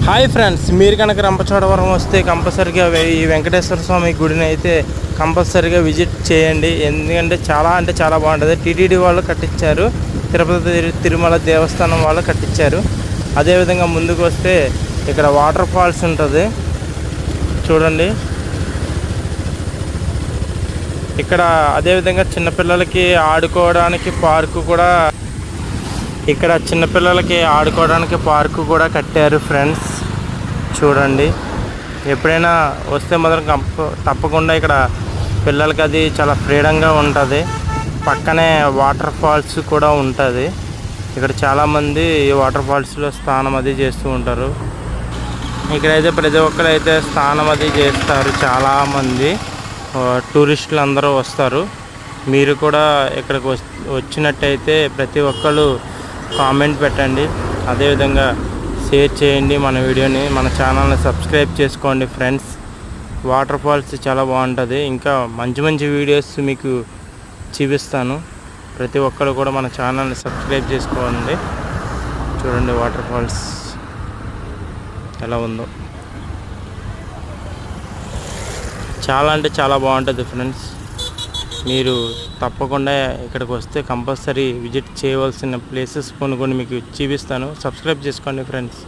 Hi friends, మీరు కనుక రంపచోడవరం వస్తే కంపల్సరీగా ఈ వెంకటేశ్వర స్వామి గుడిని అయితే కంపల్సరీగా విజిట్ చేయండి. ఎందుకంటే చాలా బాగుంటుంది. టీటీడీ వాళ్ళు కట్టించారు, తిరుపతి తిరుమల దేవస్థానం వాళ్ళు కట్టించారు. అదేవిధంగా ముందుకు వస్తే ఇక్కడ వాటర్ ఫాల్స్ ఉంటుంది చూడండి. ఇక్కడ అదేవిధంగా చిన్నపిల్లలకి ఆడుకోవడానికి పార్కు కూడా కూడా కట్టారు ఫ్రెండ్స్. చూడండి, ఎప్పుడైనా వస్తే మాత్రం తప్పకుండా ఇక్కడ పిల్లలకి అది చాలా ఫ్రీడంగా ఉంటుంది. పక్కనే వాటర్ ఫాల్స్ కూడా ఉంటుంది. ఇక్కడ చాలామంది ఈ వాటర్ ఫాల్స్లో స్నానం అది చేస్తూ ఉంటారు. ఇక్కడైతే ప్రతి ఒక్కరు అయితే స్నానం అది చేస్తారు. చాలామంది టూరిస్టులు అందరూ వస్తారు. మీరు కూడా ఇక్కడికి వచ్చినట్టయితే ప్రతి ఒక్కరు కామెంట్ పెట్టండి, అదేవిధంగా షేర్ చేయండి మన వీడియోని, మన ఛానల్ని సబ్స్క్రైబ్ చేసుకోండి ఫ్రెండ్స్. వాటర్ ఫాల్స్ చాలా బాగుంటుంది. ఇంకా మంచి వీడియోస్ మీకు చూపిస్తాను. ప్రతి ఒక్కరు కూడా మన ఛానల్ని సబ్స్క్రైబ్ చేసుకోండి. చూడండి వాటర్ ఫాల్స్ ఎలా ఉందో. చాలా బాగుంటుంది ఫ్రెండ్స్. మీరు తప్పకుండా ఇక్కడికి వస్తే కంపల్సరీ విజిట్ చేయవలసిన ప్లేసెస్ కొన్ని మీకు చూపిస్తాను. సబ్స్క్రైబ్ చేసుకోండి ఫ్రెండ్స్.